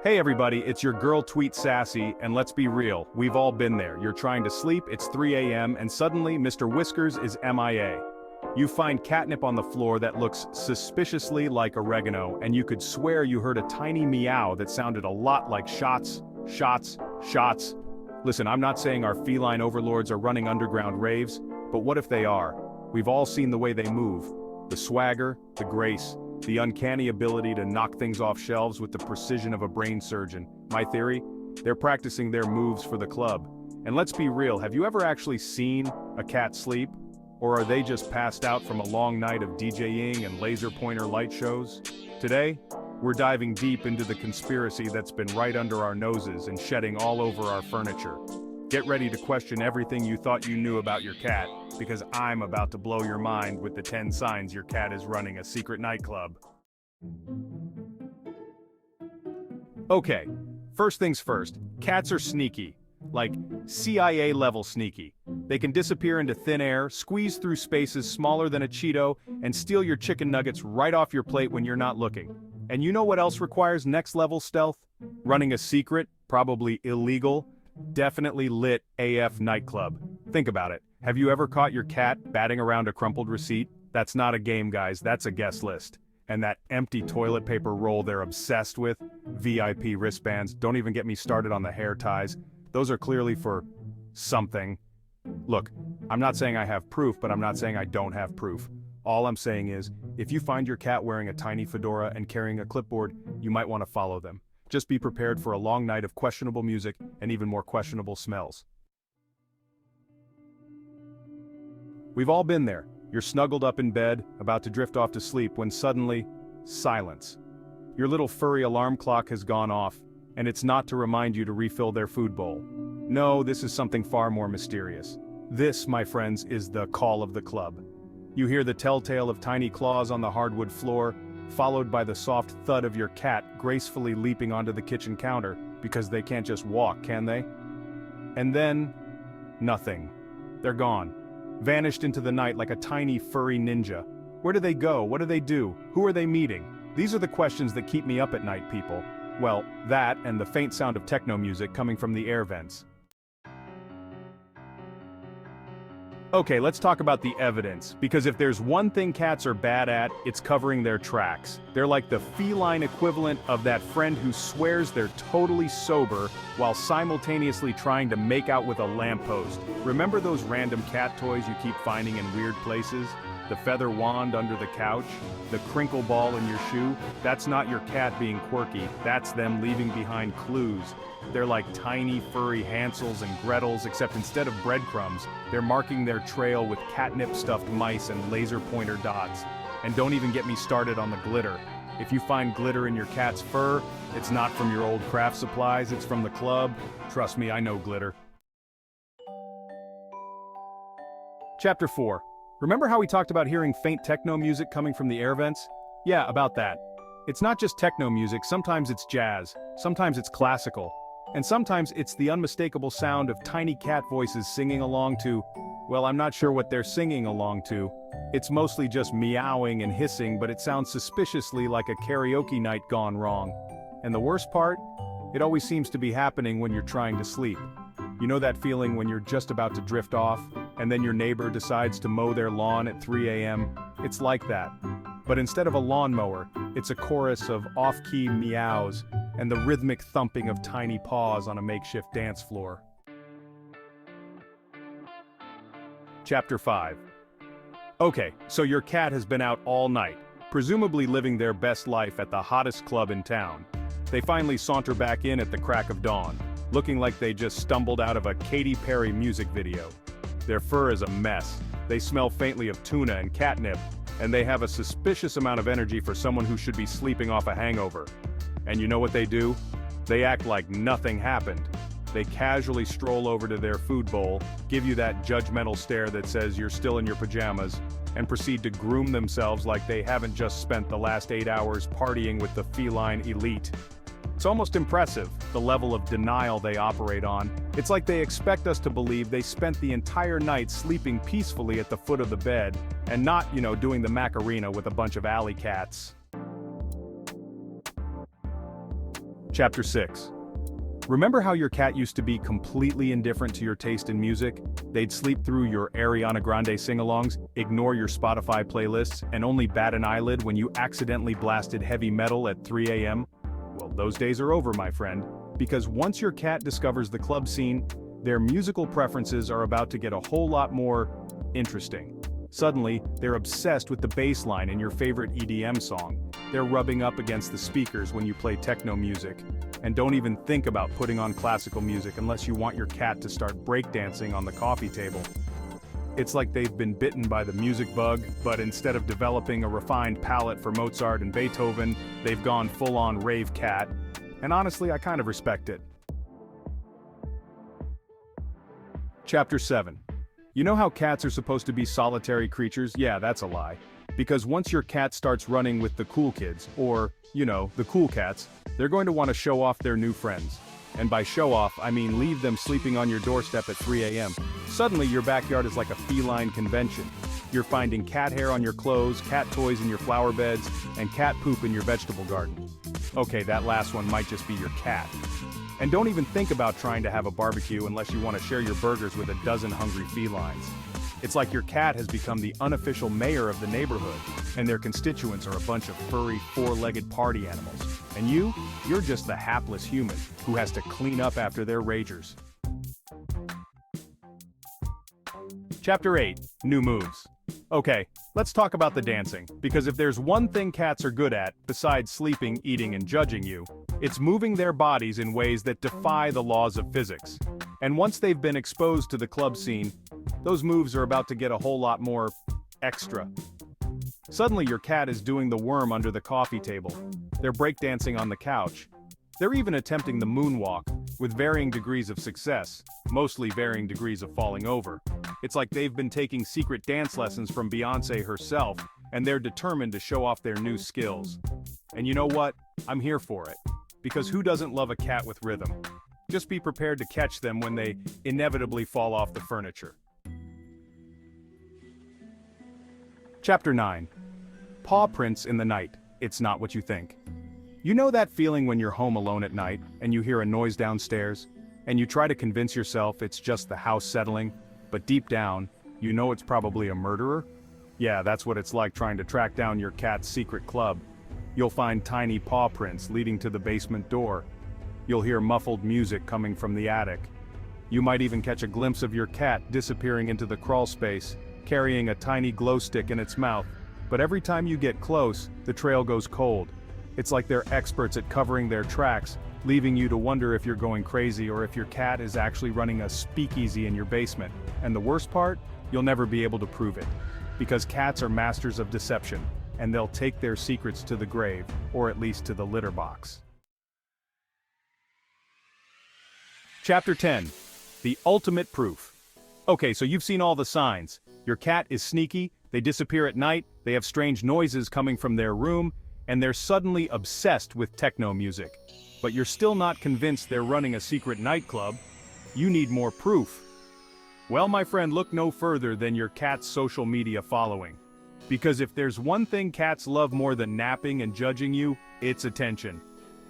Hey everybody, it's your girl Tweet Sassy, and let's be real, we've all been there. You're trying to sleep, it's 3 a.m., and suddenly Mr. Whiskers is MIA. You find catnip on the floor that looks suspiciously like oregano, and you could swear you heard a tiny meow that sounded a lot like shots, shots, shots. Listen, I'm not saying our feline overlords are running underground raves, but what if they are? We've all seen the way they move. The swagger, the grace, the uncanny ability to knock things off shelves with the precision of a brain surgeon. My theory? They're practicing their moves for the club. And let's be real, have you ever actually seen a cat sleep? Or are they just passed out from a long night of DJing and laser pointer light shows? Today, we're diving deep into the conspiracy that's been right under our noses and shedding all over our furniture. Get ready to question everything you thought you knew about your cat, because I'm about to blow your mind with the 10 signs your cat is running a secret nightclub. Okay, first things first, cats are sneaky. Like, CIA-level sneaky. They can disappear into thin air, squeeze through spaces smaller than a Cheeto, and steal your chicken nuggets right off your plate when you're not looking. And you know what else requires next-level stealth? Running a secret, probably illegal, definitely lit AF nightclub. Think about it. Have you ever caught your cat batting around a crumpled receipt? That's not a game, guys, that's a guest list. And that empty toilet paper roll they're obsessed with, VIP wristbands, don't even get me started on the hair ties. Those are clearly for something. Look, I'm not saying I have proof, but I'm not saying I don't have proof. All I'm saying is, if you find your cat wearing a tiny fedora and carrying a clipboard, you might want to follow them. Just be prepared for a long night of questionable music and even more questionable smells. We've all been there. You're snuggled up in bed, about to drift off to sleep when suddenly, silence. Your little furry alarm clock has gone off, and it's not to remind you to refill their food bowl. No, this is something far more mysterious. This, my friends, is the call of the club. You hear the telltale of tiny claws on the hardwood floor, followed by the soft thud of your cat gracefully leaping onto the kitchen counter, because they can't just walk, can they? And then, nothing. They're gone. Vanished into the night like a tiny furry ninja. Where do they go? What do they do? Who are they meeting? These are the questions that keep me up at night, people. Well, that and the faint sound of techno music coming from the air vents. Okay, let's talk about the evidence, because if there's one thing cats are bad at, it's covering their tracks. They're like the feline equivalent of that friend who swears they're totally sober while simultaneously trying to make out with a lamppost. Remember those random cat toys you keep finding in weird places? The feather wand under the couch? The crinkle ball in your shoe? That's not your cat being quirky, that's them leaving behind clues. They're like tiny furry Hansels and Gretels, except instead of breadcrumbs, they're marking their trail with catnip-stuffed mice and laser pointer dots. And don't even get me started on the glitter. If you find glitter in your cat's fur, it's not from your old craft supplies, it's from the club. Trust me, I know glitter. Chapter 4. Remember how we talked about hearing faint techno music coming from the air vents? Yeah, about that. It's not just techno music, sometimes it's jazz, sometimes it's classical, and sometimes it's the unmistakable sound of tiny cat voices singing along to, well, I'm not sure what they're singing along to. It's mostly just meowing and hissing, but it sounds suspiciously like a karaoke night gone wrong. And the worst part? It always seems to be happening when you're trying to sleep. You know that feeling when you're just about to drift off, and then your neighbor decides to mow their lawn at 3 a.m.? It's like that. But instead of a lawnmower, it's a chorus of off-key meows and the rhythmic thumping of tiny paws on a makeshift dance floor. Chapter 5. Okay, so your cat has been out all night, presumably living their best life at the hottest club in town. They finally saunter back in at the crack of dawn, looking like they just stumbled out of a Katy Perry music video. Their fur is a mess, they smell faintly of tuna and catnip, and they have a suspicious amount of energy for someone who should be sleeping off a hangover. And you know what they do? They act like nothing happened. They casually stroll over to their food bowl, give you that judgmental stare that says you're still in your pajamas, and proceed to groom themselves like they haven't just spent the last 8 hours partying with the feline elite. It's almost impressive, the level of denial they operate on. It's like they expect us to believe they spent the entire night sleeping peacefully at the foot of the bed, and not, doing the Macarena with a bunch of alley cats. Chapter 6. Remember how your cat used to be completely indifferent to your taste in music? They'd sleep through your Ariana Grande sing-alongs, ignore your Spotify playlists, and only bat an eyelid when you accidentally blasted heavy metal at 3 a.m.? Well, those days are over, my friend, because once your cat discovers the club scene, their musical preferences are about to get a whole lot more interesting. Suddenly, they're obsessed with the bass line in your favorite EDM song. They're rubbing up against the speakers when you play techno music. And don't even think about putting on classical music unless you want your cat to start breakdancing on the coffee table. It's like they've been bitten by the music bug, but instead of developing a refined palate for Mozart and Beethoven, they've gone full-on rave cat. And honestly, I kind of respect it. Chapter 7. You know how cats are supposed to be solitary creatures? Yeah, that's a lie. Because once your cat starts running with the cool kids, or, the cool cats, they're going to want to show off their new friends. And by show off, I mean leave them sleeping on your doorstep at 3 a.m. Suddenly your backyard is like a feline convention. You're finding cat hair on your clothes, cat toys in your flower beds, and cat poop in your vegetable garden. Okay, that last one might just be your cat. And don't even think about trying to have a barbecue unless you want to share your burgers with a dozen hungry felines. It's like your cat has become the unofficial mayor of the neighborhood, and their constituents are a bunch of furry, four-legged party animals. And you're just the hapless human who has to clean up after their ragers. Chapter 8. New moves. Okay, let's talk about the dancing, because if there's one thing cats are good at, besides sleeping, eating, and judging you, it's moving their bodies in ways that defy the laws of physics. And once they've been exposed to the club scene, those moves are about to get a whole lot more extra. Suddenly your cat is doing the worm under the coffee table. They're breakdancing on the couch. They're even attempting the moonwalk, with varying degrees of success, mostly varying degrees of falling over. It's like they've been taking secret dance lessons from Beyoncé herself, and they're determined to show off their new skills. And you know what? I'm here for it. Because who doesn't love a cat with rhythm? Just be prepared to catch them when they inevitably fall off the furniture. Chapter 9. Paw prints in the night. It's not what you think. You know that feeling when you're home alone at night, and you hear a noise downstairs, and you try to convince yourself it's just the house settling, but deep down, you know it's probably a murderer? Yeah, that's what it's like trying to track down your cat's secret club. You'll find tiny paw prints leading to the basement door. You'll hear muffled music coming from the attic. You might even catch a glimpse of your cat disappearing into the crawl space, carrying a tiny glow stick in its mouth. But every time you get close, the trail goes cold. It's like they're experts at covering their tracks, leaving you to wonder if you're going crazy or if your cat is actually running a speakeasy in your basement. And the worst part? You'll never be able to prove it. Because cats are masters of deception, and they'll take their secrets to the grave, or at least to the litter box. Chapter 10. The ultimate proof. Okay, so you've seen all the signs. Your cat is sneaky, they disappear at night, they have strange noises coming from their room, and they're suddenly obsessed with techno music. But you're still not convinced they're running a secret nightclub. You need more proof. Well, my friend, look no further than your cat's social media following. Because if there's one thing cats love more than napping and judging you, it's attention.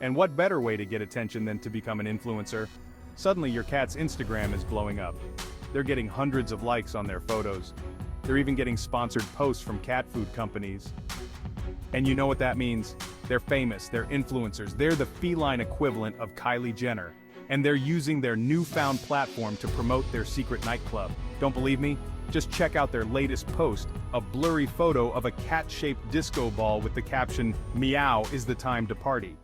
And what better way to get attention than to become an influencer? Suddenly your cat's Instagram is blowing up. They're getting hundreds of likes on their photos. They're even getting sponsored posts from cat food companies. And you know what that means? They're famous, they're influencers, they're the feline equivalent of Kylie Jenner. And they're using their newfound platform to promote their secret nightclub. Don't believe me? Just check out their latest post, a blurry photo of a cat-shaped disco ball with the caption, "Meow is the time to party."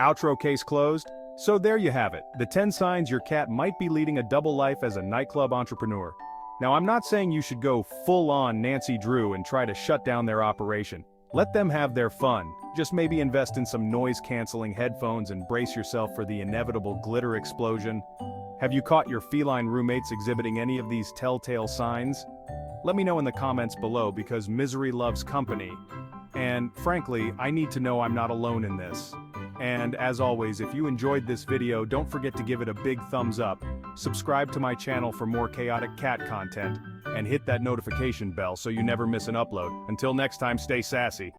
Outro case closed. So there you have it, the 10 signs your cat might be leading a double life as a nightclub entrepreneur. Now I'm not saying you should go full-on Nancy Drew and try to shut down their operation. Let them have their fun. Just maybe invest in some noise-canceling headphones and brace yourself for the inevitable glitter explosion. Have you caught your feline roommates exhibiting any of these telltale signs? Let me know in the comments below because misery loves company. And frankly, I need to know I'm not alone in this. And as always, if you enjoyed this video, don't forget to give it a big thumbs up, subscribe to my channel for more chaotic cat content, and hit that notification bell so you never miss an upload. Until next time, stay sassy.